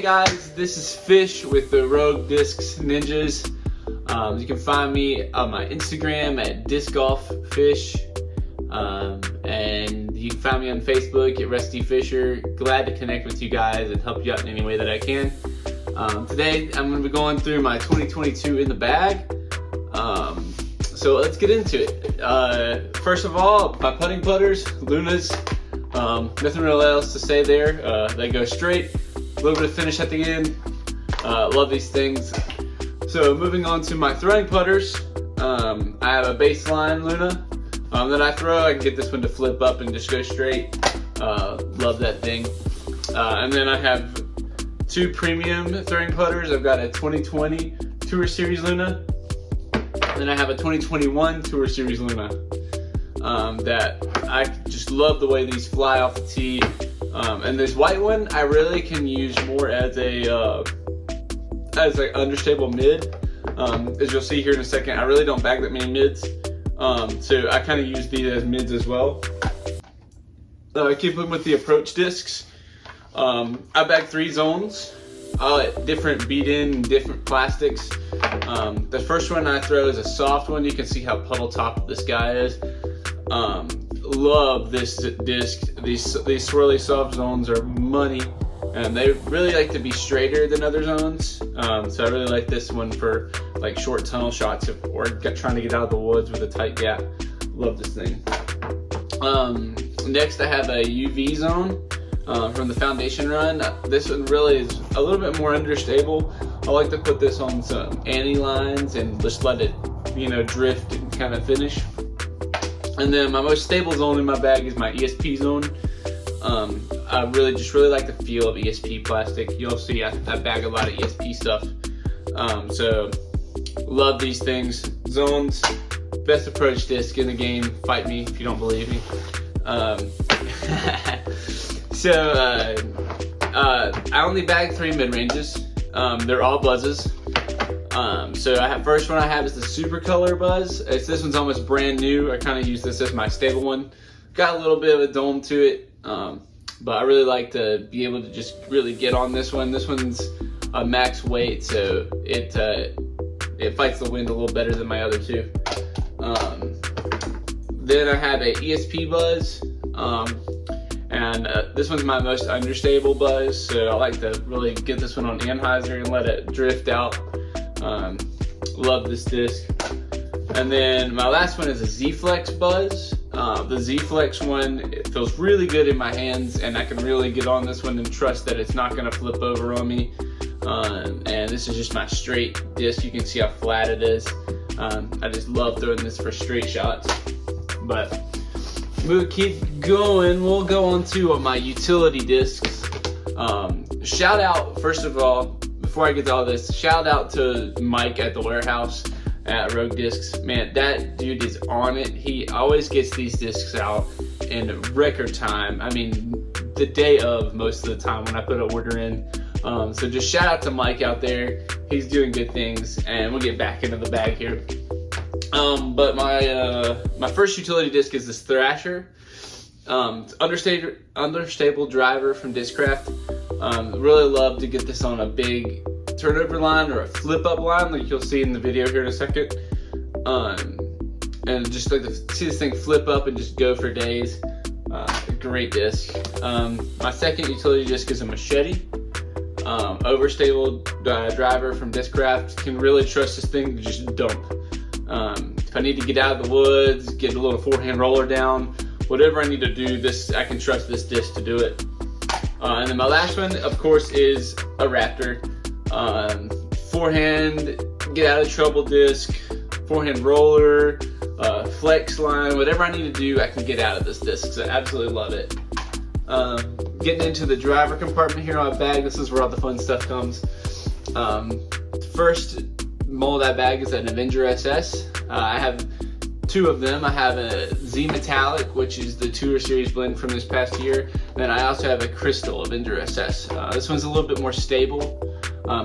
Hey guys, this is Fish with the Rogue Discs Ninjas. You can find me on my Instagram at discgolffish, and you can find me on Facebook at Rusty Fisher. Glad to connect with you guys and help you out in any way that I can. Today I'm going to be going through my 2022 in the bag. So let's get into it. First of all, my putting putters, Lunas. Nothing really else to say there. They go straight. A little bit of finish at the end. Love these things. So moving on to my throwing putters, I have a baseline Luna that I throw. I can get this one to flip up and just go straight. Love that thing. And then I have two premium throwing putters. I've got a 2020 Tour Series Luna. And then I have a 2021 Tour Series Luna. That I just love the way these fly off the tee. And this white one I really can use more as an understable mid. As you'll see here in a second, I really don't bag that many mids. So I kind of use these as mids as well. I keep them with the approach discs. I bag 3 zones, different beat-in and different plastics. The first one I throw is a soft one. You can see how puddle top this guy is. Love this disc. These swirly soft zones are money, and they really like to be straighter than other zones. So I really like this one for like short tunnel shots or trying to get out of the woods with a tight gap. Love this thing. Next I have a UV zone from the Foundation Run. This one really is a little bit more understable. I like to put this on some anti lines and just let it, drift and kind of finish. And then my most stable zone in my bag is my ESP zone. I really like the feel of ESP plastic. You'll see I bag a lot of ESP stuff. So love these things. Zones, best approach disc in the game. Fight me if you don't believe me. I only bag 3 mid ranges. They're all buzzes. So first one I have is the Super Color Buzz. This one's almost brand new. I kind of use this as my stable one. Got a little bit of a dome to it, but I really like to be able to just really get on this one. This one's a max weight, so it fights the wind a little better than my other two. Then I have a ESP Buzz, and this one's my most understable buzz, so I like to really get this one on Anheuser and let it drift out. Love this disc. And then my last one is a Z-Flex Buzz. The Z-Flex one, it feels really good in my hands, and I can really get on this one and trust that it's not going to flip over on me. And this is just my straight disc. You can see how flat it is. I just love throwing this for straight shots. But we'll keep going. We'll go on to my utility discs. Shout out, first of all, before I get to all this, shout out to Mike at the warehouse at Rogue Discs. Man, that dude is on it. He always gets these discs out in record time. I mean, the day of most of the time when I put an order in. So just shout out to Mike out there. He's doing good things, and we'll get back into the bag here. But my first utility disc is this Thrasher. Understable driver from Discraft. Really love to get this on a big turnover line or a flip up line like you'll see in the video here in a second. And just like to see this thing flip up and just go for days. Great disc. My second utility disc is a Machete. Overstable driver from Discraft. Can really trust this thing to just dump. If I need to get out of the woods, get a little forehand roller down, whatever I need to do, I can trust this disc to do it. And then my last one, of course, is a Raptor. Forehand, get out of trouble disc, forehand roller, flex line, whatever I need to do, I can get out of this disc. So I absolutely love it. Getting into the driver compartment here on my bag, this is where all the fun stuff comes. First mold I bag is an Avenger SS. I have 2 of them. I have a Z Metallic, which is the Tour Series blend from this past year. And then I also have a Crystal Avenger SS. This one's a little bit more stable.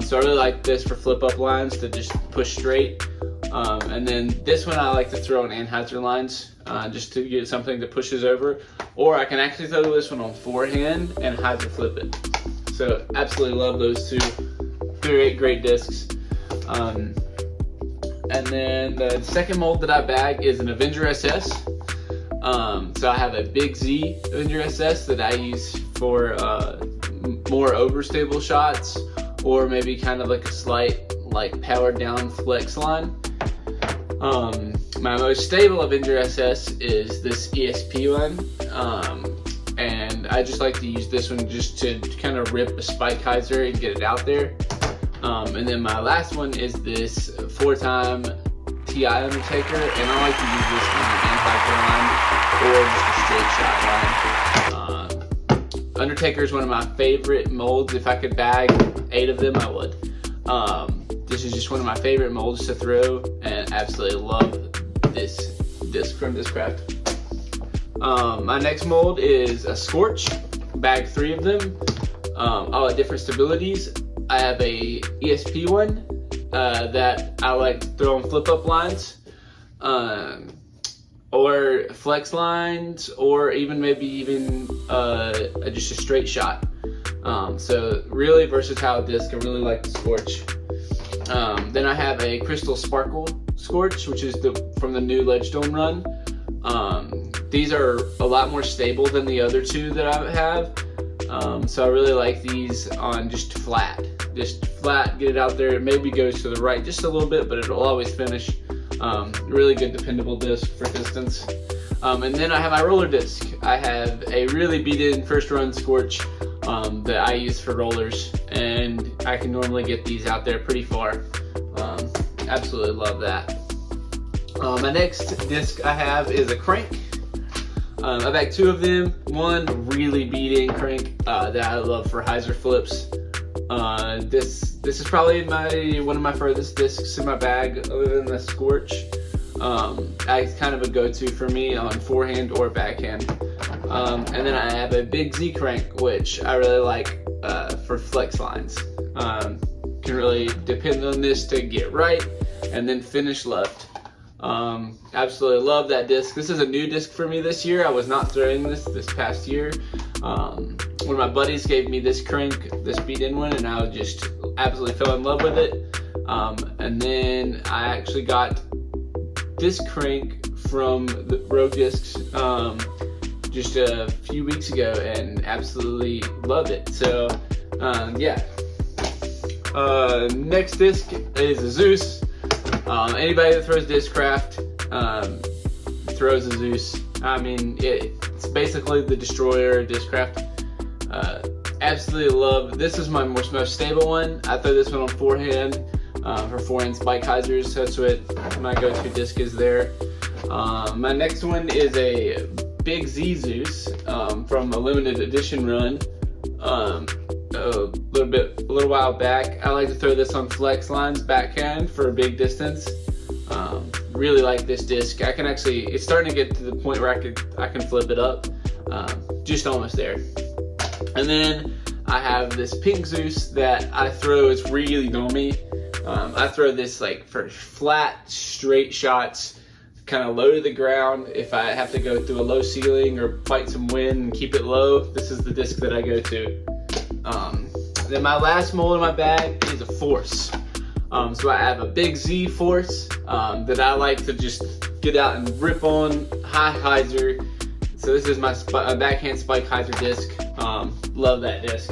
So I really like this for flip up lines to just push straight. And then this one I like to throw on Anheuser lines just to get something that pushes over. Or I can actually throw this one on forehand and Hyzer flip it. So absolutely love those two. Great discs. And then the second mold that I bag is an Avenger SS. So I have a Big Z Avenger SS that I use for more overstable shots, or maybe kind of like a slight like powered down flex line. My most stable Avenger SS is this ESP one, and I just like to use this one just to kind of rip a spike hyzer and get it out there. And then my last one is this 4-time TI Undertaker, and I like to use this on the impact line or just a straight shot line. Undertaker is one of my favorite molds. If I could bag 8 of them, I would. This is just one of my favorite molds to throw, and absolutely love this disc from Discraft. My next mold is a Scorch. Bag 3 of them, all at different stabilities. I have a ESP one that I like to throw on flip up lines, or flex lines, or even just a straight shot. So really versatile disc. I really like the Scorch. Then I have a Crystal Sparkle Scorch, which is from the new Ledgestone run. These are a lot more stable than the other two that I have. So I really like these on just flat, get it out there. It maybe goes to the right just a little bit, but it'll always finish. Really good dependable disc for distance. And then I have my roller disc. I have a really beat in first run Scorch that I use for rollers, and I can normally get these out there pretty far. Absolutely love that. My next disc I have is a crank. I bag 2 of them. One really beat-in crank that I love for hyzer flips. This is probably one of my furthest discs in my bag, other than the Scorch. It's kind of a go-to for me on forehand or backhand. And then I have a Big Z crank, which I really like for flex lines. Can really depend on this to get right and then finish left. Absolutely love that disc. This is a new disc for me this year. I was not throwing this past year. One of my buddies gave me this crank, this beat-in one, and I just absolutely fell in love with it. And then I actually got this crank from the Rouge discs just a few weeks ago, and absolutely love it. So yeah. Next disc is a Zeus. Anybody that throws Discraft throws a Zeus. I mean, it's basically the destroyer Discraft. Absolutely love. This is my most stable one. I throw this one on forehand for forehand spike hyzers. That's what my go-to disc is there. My next one is a Big Z Zeus from a limited edition run. A little while back. I like to throw this on flex lines backhand for a big distance. Really like this disc. It's starting to get to the point where I can flip it up. Just almost there. And then I have this pink Zeus that I throw. It's really domey. I throw this like for flat, straight shots, kind of low to the ground. If I have to go through a low ceiling or fight some wind and keep it low, this is the disc that I go to. Then my last mold in my bag is a Force. So I have a Big Z Force that I like to just get out and rip on high hyzer. So this is my backhand spike hyzer disc. Love that disc.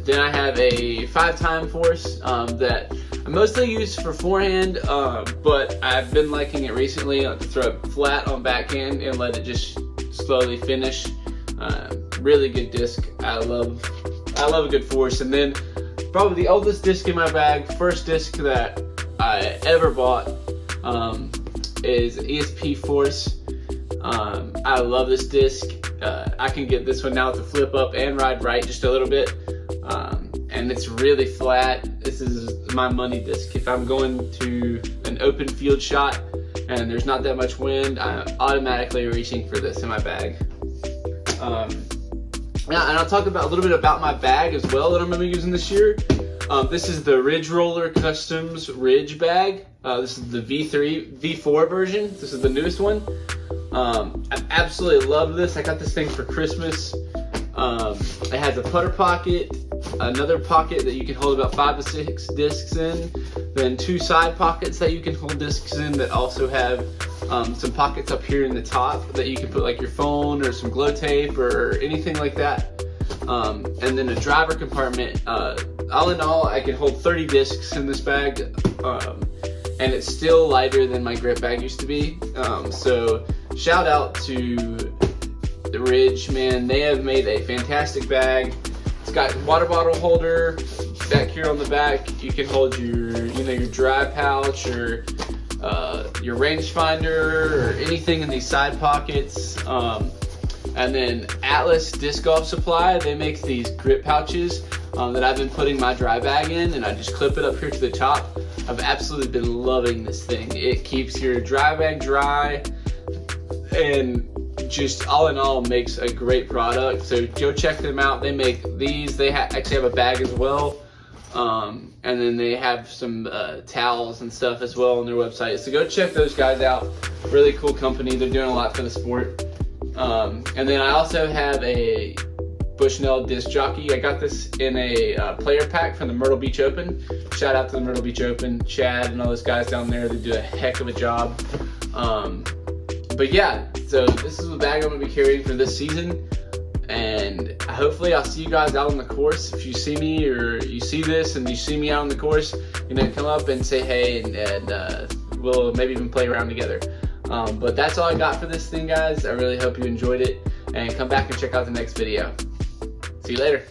Then I have a 5-time Force that I mostly use for forehand, but I've been liking it recently to throw it flat on backhand and let it just slowly finish. Really good disc. I love a good Force. And then probably the oldest disc in my bag, first disc that I ever bought, is ESP Force. I love this disc. I can get this one now to flip up and ride right just a little bit. And it's really flat. This is my money disc. If I'm going to an open field shot and there's not that much wind, I'm automatically reaching for this in my bag. Yeah, and I'll talk a little bit about my bag as well that I'm going to be using this year. This is the Ridge Roller Customs Ridge bag. This is the V4 version. This is the newest one. I absolutely love this. I got this thing for Christmas. It has a putter pocket, another pocket that you can hold about 5 to 6 discs in, then 2 side pockets that you can hold discs in that also have some pockets up here in the top that you can put like your phone or some glow tape or anything like that. And then a driver compartment. All in all, I can hold 30 discs in this bag, and it's still lighter than my grip bag used to be. So shout out to the Rouge, man. They have made a fantastic bag. It's got water bottle holder back here on the back. You can hold your, your dry pouch or your rangefinder or anything in these side pockets. And then Atlas Disc Golf Supply, they make these grip pouches that I've been putting my dry bag in, and I just clip it up here to the top. I've absolutely been loving this thing. It keeps your dry bag dry and just all in all makes a great product. So go check them out. They make these. They actually have a bag as well. And then they have some towels and stuff as well on their website. So go check those guys out. Really cool company. They're doing a lot for the sport. And then I also have a Bushnell disc jockey. I got this in a player pack from the Myrtle Beach Open. Shout out to the Myrtle Beach Open, Chad and all those guys down there. They do a heck of a job. But yeah, so this is the bag I'm going to be carrying for this season. And hopefully I'll see you guys out on the course. If you see me or you see this and you see me out on the course, come up and say hey, and we'll maybe even play around together. But that's all I got for this thing, guys. I really hope you enjoyed it, and come back and check out the next video. See you later.